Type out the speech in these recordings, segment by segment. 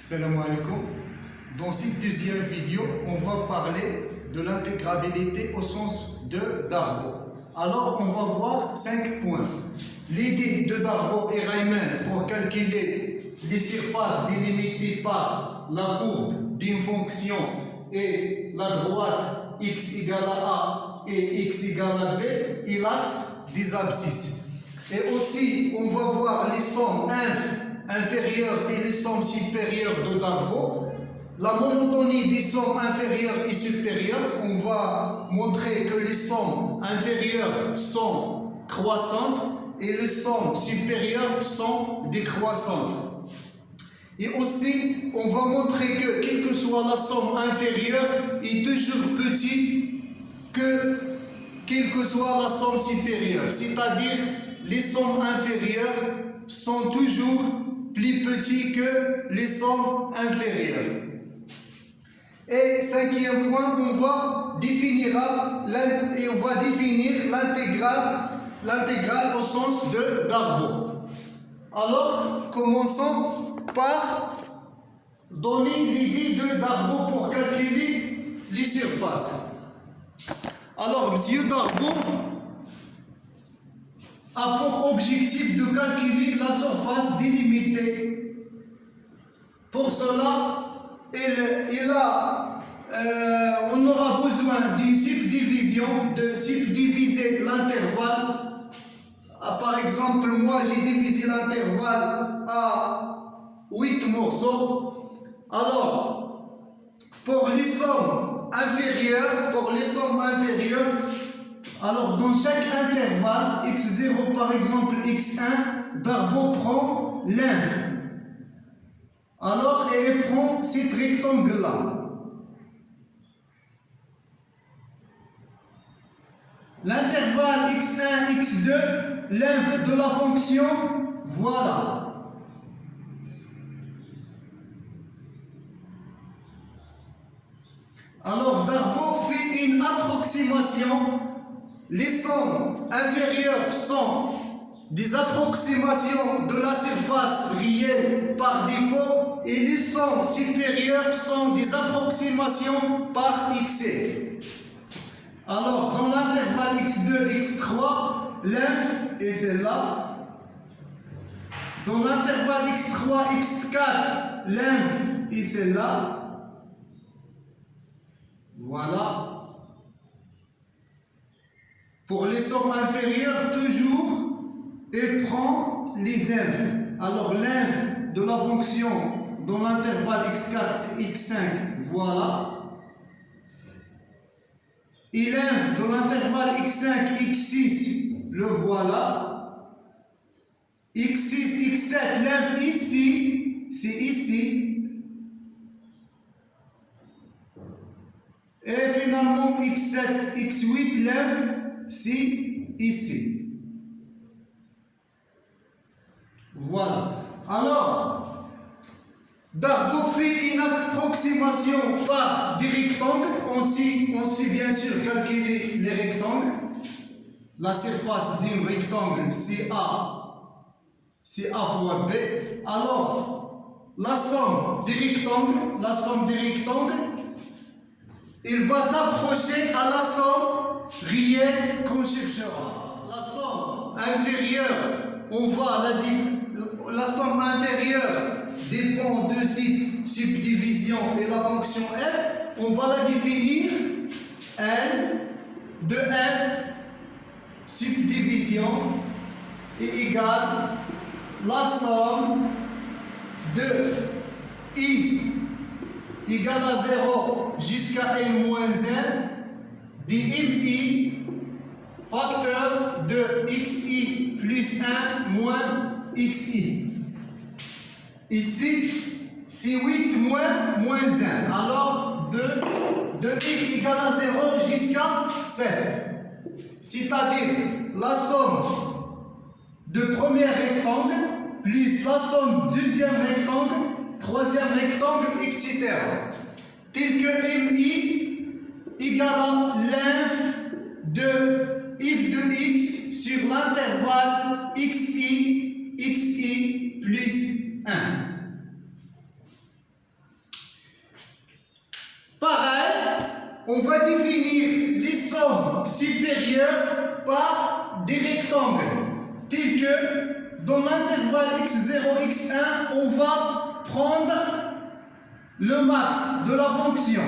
Salam alaikum. Dans cette deuxième vidéo, on va parler de l'intégrabilité au sens de Darboux. Alors, on va voir 5 points. L'idée de Darboux et Riemann pour calculer les surfaces délimitées par la courbe d'une fonction et la droite x égale à A et x égale à B et l'axe des abscisses. Et aussi, on va voir les sommes inférieures et les sommes supérieures de Darboux. La monotonie des sommes inférieures et supérieures, on va montrer que les sommes inférieures sont croissantes et les sommes supérieures sont décroissantes. Et aussi, on va montrer que quelle que soit la somme inférieure est toujours petite que quelle que soit la somme supérieure. C'est-à-dire, les sommes inférieures sont toujours plus petites que les sommes inférieures. Et cinquième point, on va définir l'intégrale au sens de Darboux. Alors, commençons par donner l'idée de Darboux pour calculer les surfaces. Alors, M. Darboux a pour objectif de calculer la surface délimitée. Pour cela, on aura besoin d'une subdivision, de subdiviser l'intervalle. Par exemple, moi j'ai divisé l'intervalle à 8 morceaux. Alors, pour les sommes inférieures, alors dans chaque intervalle, x0 par exemple, x1, Darboux prend l'inf. Alors, elle prend cet rectangle-là. L'intervalle x1, x2, l'inf de la fonction, voilà. Alors, Darboux fait une approximation. Les sommes inférieures sont des approximations de la surface réelle par défaut et les sommes supérieures sont des approximations par xc. Alors, dans l'intervalle x2, x3, l'inf est celle-là. Dans l'intervalle x3, x4, l'inf est celle-là. Voilà. Pour les sommes inférieures, toujours, elle prend les inf. Alors, l'inf de la fonction dans l'intervalle x4 et x5, voilà. Et l'inf dans l'intervalle x5, x6, le voilà. x6, x7, l'inf ici, c'est ici. Et finalement, x7, x8, l'inf, c'est ici. Voilà. Alors, Darboux fait une approximation par des rectangles. On sait bien sûr calculer les rectangles. La surface d'un rectangle, c'est A fois B. Alors, la somme des rectangles, il va s'approcher à la somme réelle qu'on cherchera. La somme inférieure, la somme inférieure dépend de cette subdivision et la fonction f. On va la définir L de f subdivision est égale la somme de i égale à 0 jusqu'à n moins 1 de mi facteur de xi plus 1 moins xi. Ici, c'est 8 moins 1. Alors, de i égale à 0 jusqu'à 7. C'est-à-dire la somme de premier rectangle plus la somme deuxième rectangle, troisième rectangle, etc. Tel que mi égale à l'inf de f de x sur l'intervalle xi plus 1. on va définir les sommes supérieures par des rectangles, tels que dans l'intervalle x0, x1, on va prendre le max de la fonction.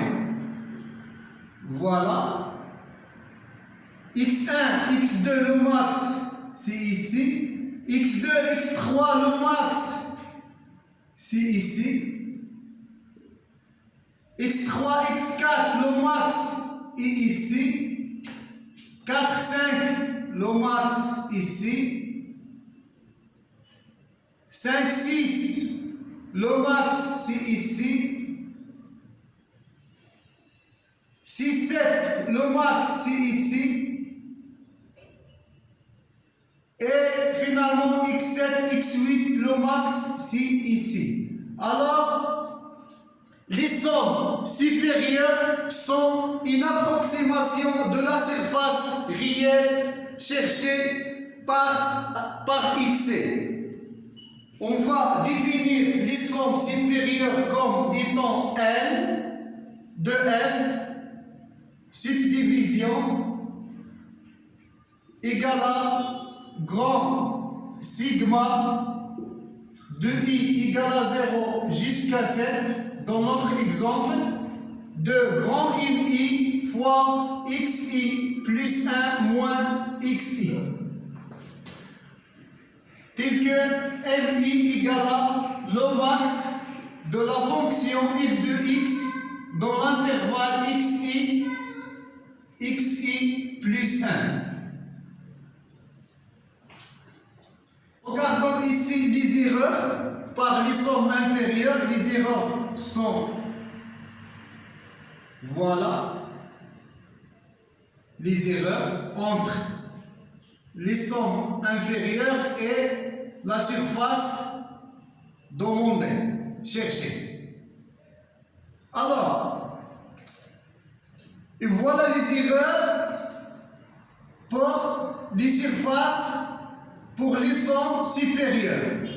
Voilà. x1, x2, le max, c'est ici. x2, x3, le max, c'est ici. x3, x4, le max est ici. 4, 5, le max ici. 5, 6, le max c'est ici. 6, 7, le max c'est ici. Et finalement x7, x8, le max c'est ici. Alors, les sommes supérieures sont une approximation de la surface réelle cherchée par XC. On va définir les sommes supérieures comme étant L de F, subdivision, égale à grand sigma de I égale à 0 jusqu'à 7, dans notre exemple, de grand MI fois XI plus 1 moins XI. Tel que MI égale à le max de la fonction f de x dans l'intervalle XI plus 1. Regardons ici les erreurs par les sommes inférieures. Les erreurs sont, voilà, les erreurs entre les sommes inférieures et la surface demandée, cherchée. Alors, et voilà les erreurs pour les surfaces pour les sommes supérieures.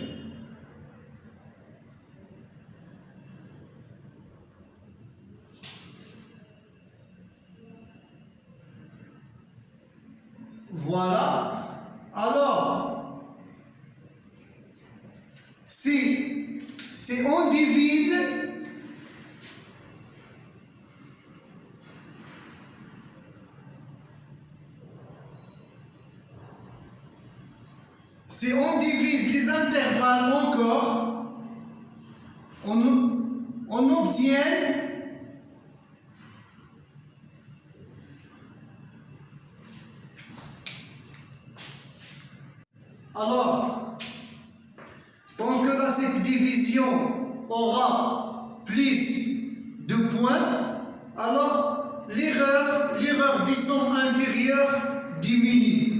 Voilà. Alors, si on divise les intervalles encore, on obtient alors, tant que la subdivision aura plus de points, alors l'erreur des sommes inférieures diminue.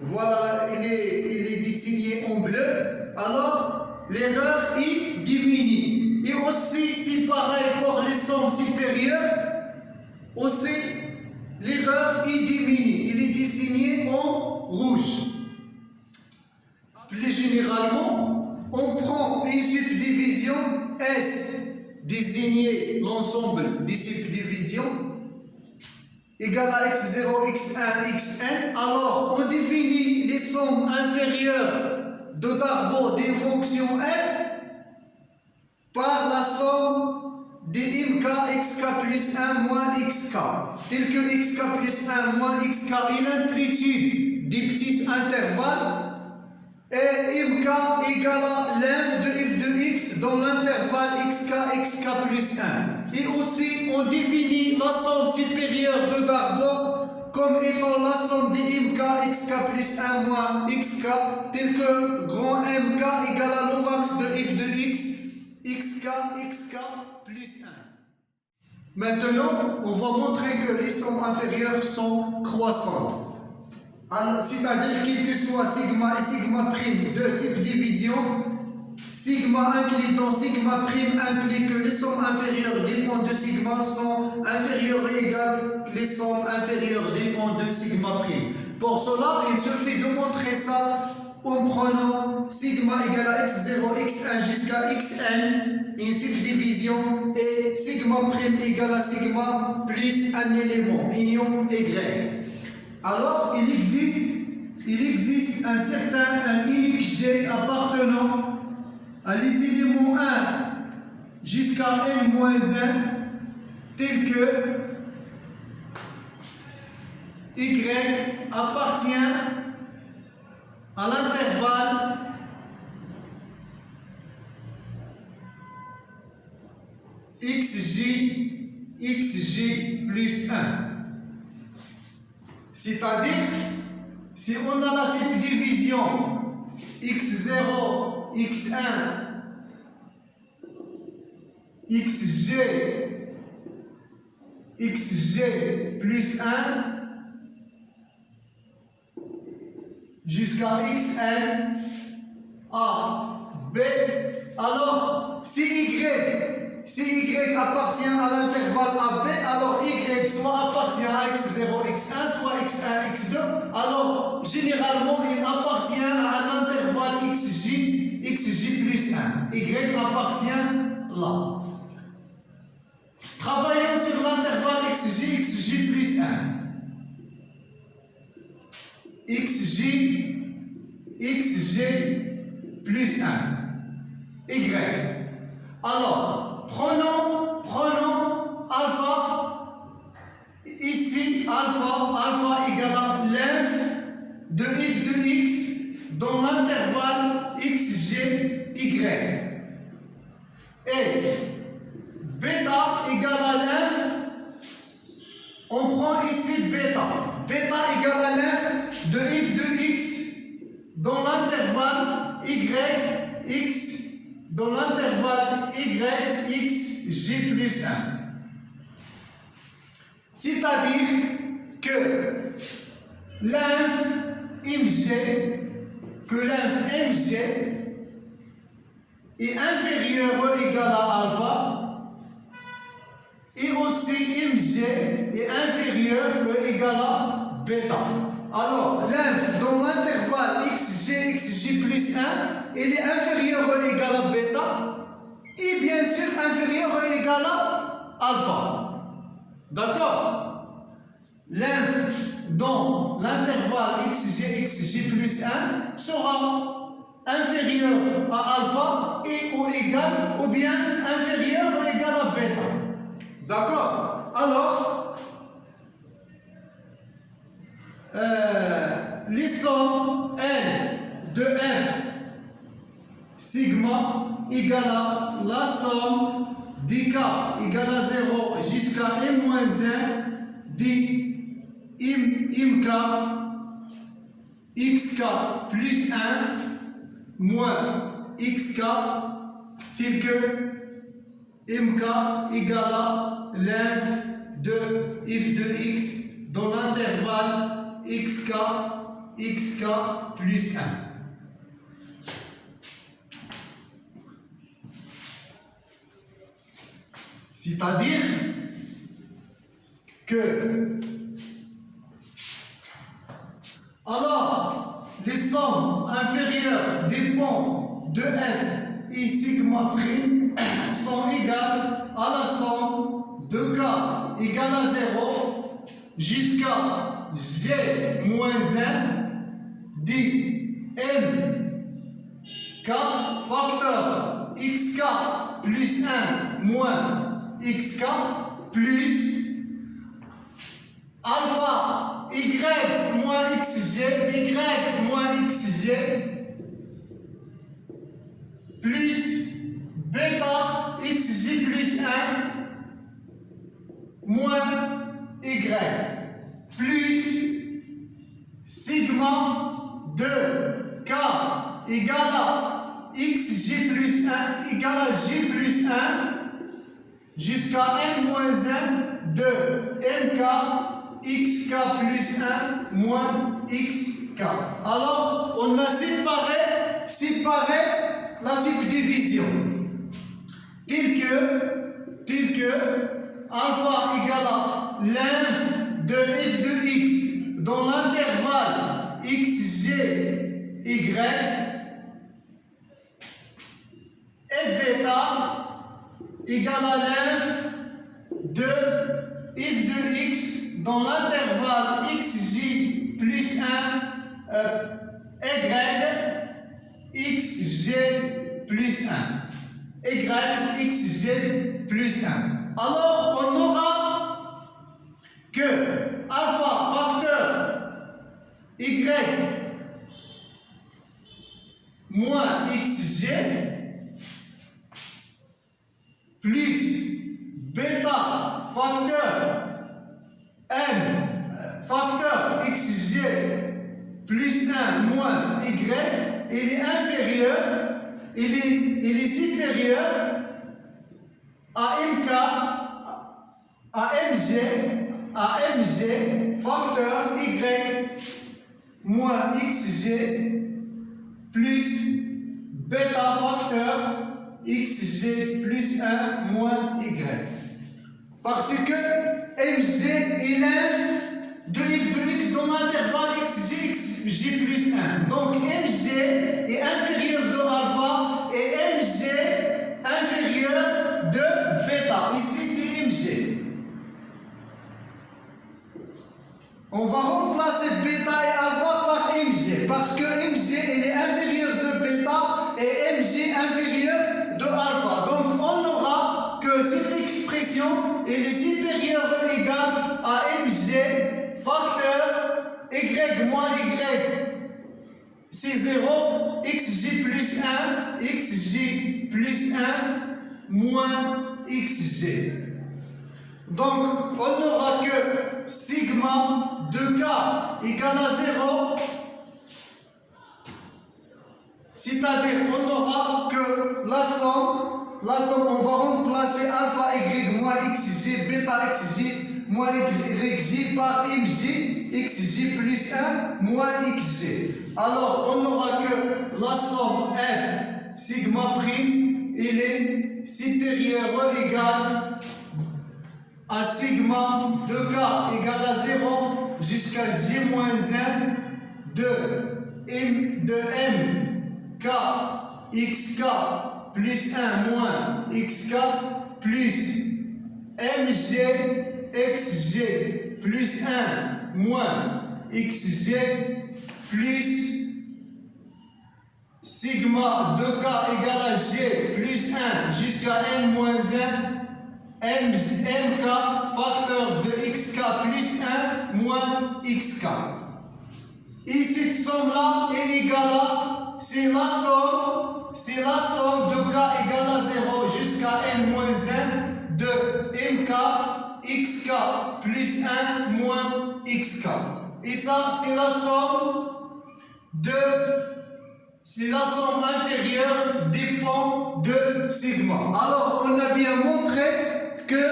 Voilà, il est désigné en bleu. Alors, l'erreur y diminue. Et aussi, c'est pareil pour les sommes supérieures. Aussi, l'erreur y diminue. Il est désigné en rouge. Plus généralement, on prend une subdivision S, désigner l'ensemble des subdivisions, égale à x0, x1, xn. Alors, on définit les sommes inférieures de Darboux des fonctions f par la somme des mk xk plus 1 moins xk, tel que xk plus 1 moins xk est l'amplitude des petits intervalles, et mk égale à l'inf de f de x dans l'intervalle xk plus 1. Et aussi, on définit la somme supérieure de Darboux comme étant la somme des mk xk plus 1 moins xk, tel que grand mk égale à le max de f de x, xk plus 1. Maintenant, on va montrer que les sommes inférieures sont croissantes. C'est-à-dire quel que soit sigma et sigma prime de subdivision, sigma inclus dans sigma prime implique que les sommes inférieures des points de sigma sont inférieures ou égales que les sommes inférieures des points de sigma prime. Pour cela, il suffit de montrer ça en prenant sigma égale à x0, x1 jusqu'à xn une subdivision et sigma prime égale à sigma plus un élément, union Y. Alors, il existe un unique G appartenant à les éléments 1 jusqu'à n-1 tel que Y appartient à l'intervalle xj plus 1. C'est-à-dire, si on a la subdivision x0, x1, xj plus 1 jusqu'à xn a b, alors si y appartient à l'intervalle AB, alors y soit appartient à x0, x1, soit x1, x2, alors généralement il appartient à l'intervalle xj plus 1. Y appartient là. Travaillons sur l'intervalle xj plus 1. xj plus 1. Y. Alors, prenons alpha. Ici, alpha égale à l'inf de f de x dans l'intervalle xj, y. Et bêta égale à l'inf, on prend ici bêta. Bêta égale à l'inf de f de x dans l'intervalle y, x, dans l'intervalle y, x, j plus 1. C'est-à-dire que l'inf mg est inférieur ou égal à alpha et aussi mg est inférieur ou égal à bêta. Alors, l'inf dans l'intervalle xj plus 1, il est inférieur ou égal à bêta et bien sûr inférieur ou égal à alpha. D'accord? L'inf dans l'intervalle xj plus 1 sera inférieur à alpha et ou égal ou bien inférieur ou égal à bêta. D'accord? Alors, les sommes N de F sigma égale à la somme d'k égale à 0 jusqu'à n-1 d'imk xk plus 1 moins xk tel que mk égale à l'inf de f de x dans l'intervalle xk plus 1. C'est-à-dire que alors les sommes inférieures des ponts de f et sigma prime sont égales à la somme de k égale à 0 jusqu'à g moins 1 d'mk facteur xk plus 1 moins xk plus alpha y moins xg plus bêta xj plus 1 moins y plus sigma de k égale à xj plus 1 égale à j plus 1 jusqu'à n-1 de nk xk plus 1 moins xk. Alors, on a séparé la subdivision tel que alpha égale à l'inf de f de x dans l'intervalle xj y et bêta égale à l'inf de f de x dans l'intervalle xj plus 1 y xg plus 1. Y xg plus 1. Alors, on aura que alpha facteur y moins xg plus bêta facteur m facteur xg plus 1 moins y, il est inférieur, il est supérieur à mk, à mg facteur y moins xg plus bêta facteur xg plus 1 moins y. Parce que mg est l'inf de f de x dans l'intervalle xg xg plus 1. Donc mg est inférieur de alpha et mg inférieur de bêta. Ici c'est mg. On va remplacer bêta et alpha par mg parce que mg il est inférieur de bêta et mg inférieur de alpha. Donc on aura que cette expression elle est supérieure ou égale à mg facteur y moins y, c'est 0, xj plus 1, xj plus 1 moins xg. Donc, on n'aura que sigma de k égale à 0, c'est-à-dire on n'aura que la somme, on va remplacer alpha y moins xg, bêta xg, moins yj par mj, xj plus 1 moins xg. Alors, on n'aura que la somme f sigma prime, il est supérieur ou égal à sigma de k égale à 0 jusqu'à j moins 1 de mk xk plus 1 moins xk plus mg xg plus 1 moins xg plus sigma de k égale à g plus 1 jusqu'à n moins 1 mk facteur de xk plus 1 moins xk. Et cette somme-là est égale à, c'est la somme de k égale à 0 jusqu'à n moins 1 de mk xk plus 1 moins xk. Et ça, c'est la somme inférieure des ponts de sigma. Alors, on a bien montré que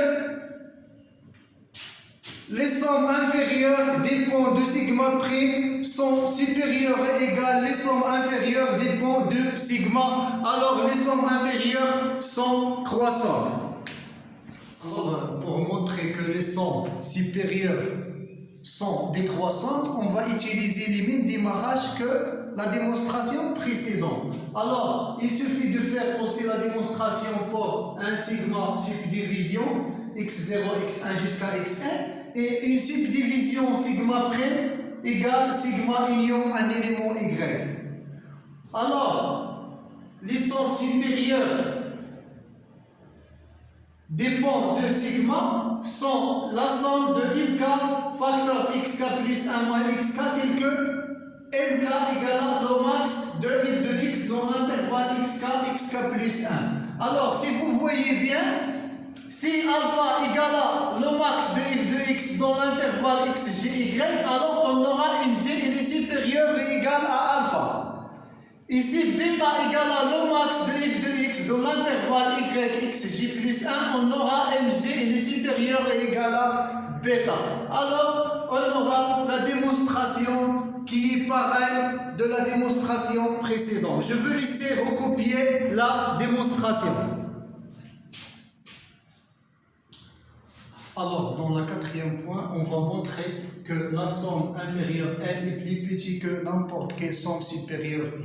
les sommes inférieures des ponts de sigma prime sont supérieures et égales les sommes inférieures des ponts de sigma. Alors, les sommes inférieures sont croissantes. Alors, pour montrer que les sommes supérieures sont décroissantes, on va utiliser les mêmes démarrages que la démonstration précédente. Alors, il suffit de faire aussi la démonstration pour un sigma subdivision x0, x1 jusqu'à xn et une subdivision sigma prime égale sigma union un élément y. Alors, les sommes supérieures des ponts de sigma sont la somme de mk facteur xk plus 1 moins xk tel que mk égale à le max de f de x dans l'intervalle xk plus 1. Alors, si vous voyez bien, si alpha égale à le max de f de x dans l'intervalle xgy, alors on aura mg il est supérieur et égal à alpha. Ici, bêta égale à le max de f de x dans l'intervalle y xj plus 1, on aura mg il est supérieur et égal à bêta. Alors, on aura la démonstration qui est pareille de la démonstration précédente. Je veux laisser recopier la démonstration. Alors, dans le quatrième point, on va montrer que la somme inférieure n est plus petite que n'importe quelle somme supérieure i.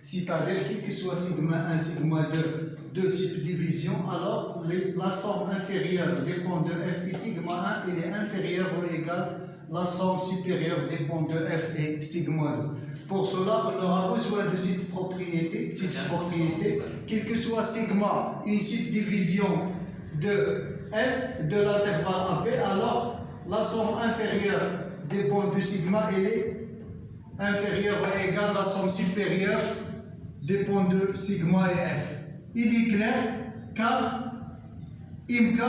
C'est-à-dire que soit sigma 1, sigma 2 de subdivision, alors la somme inférieure dépend de f et sigma 1, il est inférieur ou égal la somme supérieure dépend de f et sigma 2. Pour cela, on aura besoin de cette propriété, quel que soit sigma, une subdivision de f de l'intervalle AP, alors la somme inférieure dépend de sigma, elle est inférieure ou égale la somme supérieure dépend de sigma et f. Il est clair car MK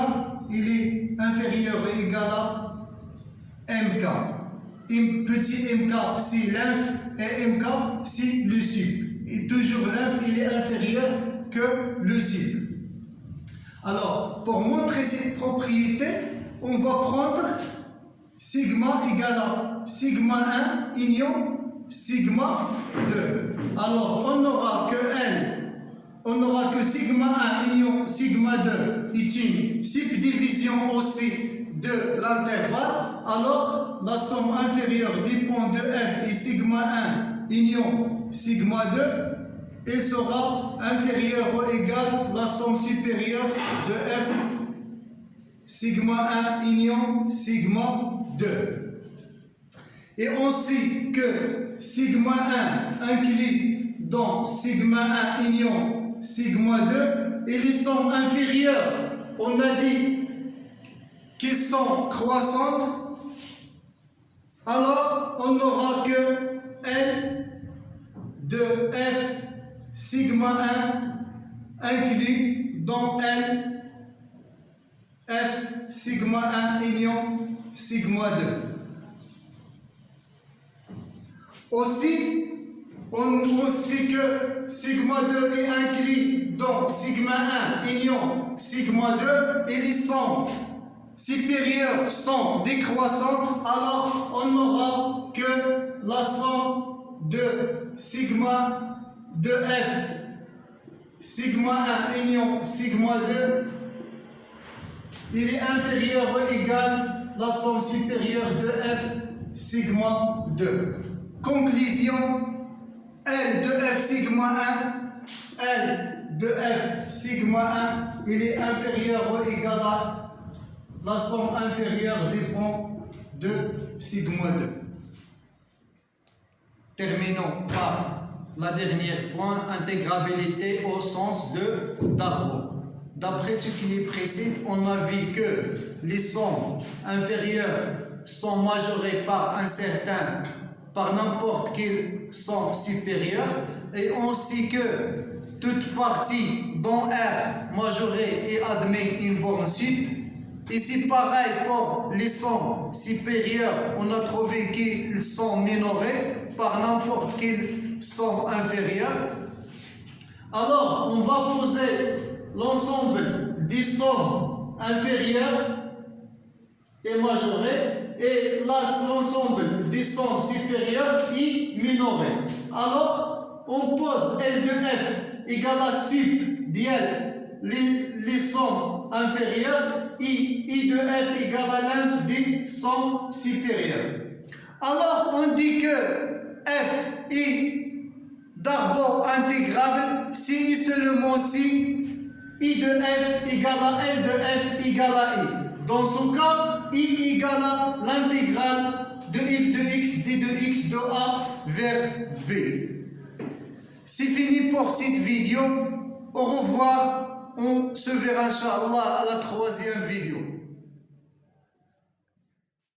il est inférieur ou égal à MK. Petit MK c'est l'inf et MK c'est le sub. Et toujours l'inf il est inférieur que le sub. Alors pour montrer cette propriété, on va prendre sigma égale à sigma 1 union sigma 2. Alors on n'aura que sigma 1 union sigma 2 est une subdivision aussi de l'intervalle. Alors la somme inférieure dépend de f et sigma 1 union sigma 2 et sera inférieure ou égale la somme supérieure de f sigma 1 union sigma 2. Et on sait que sigma 1 inclus dans sigma 1 union sigma 2 et les sommes inférieures, on a dit qu'elles sont croissantes, alors on n'aura que L de f sigma 1 inclus dans L f sigma 1 union sigma 2. Aussi, on sait que sigma 2 est inclus dans sigma 1 union sigma 2 et les sommes supérieures sont décroissantes, alors on n'aura que la somme de sigma de f sigma 1 union sigma 2 il est inférieur ou égal la somme supérieure de f sigma 2. Conclusion, L de f sigma 1, L de f sigma 1, il est inférieur ou égal à la somme inférieure dépend de sigma 2. Terminons par la dernière point, intégrabilité au sens de Darboux. D'après ce qui est précédent, on a vu que les sommes inférieures sont majorées par n'importe quelle somme supérieure, et on sait que toute partie dans R majorée et admet une borne sub. Et c'est pareil pour les sommes supérieures, on a trouvé qu'elles sont minorées par n'importe quelle somme inférieure. Alors on va poser l'ensemble des sommes inférieures et majorées et l'ensemble des sommes supérieures et minorées. Alors on pose L de f égale à sub d'L les sommes inférieures et I de f égale à l'inf des sommes supérieures. Alors on dit que f est Darboux intégrable si seulement si I de f égale à L de f égale à I. Dans ce cas, I égale à l'intégrale de f de x d de x de A vers B. C'est fini pour cette vidéo. Au revoir. On se verra, Inch'Allah, à la troisième.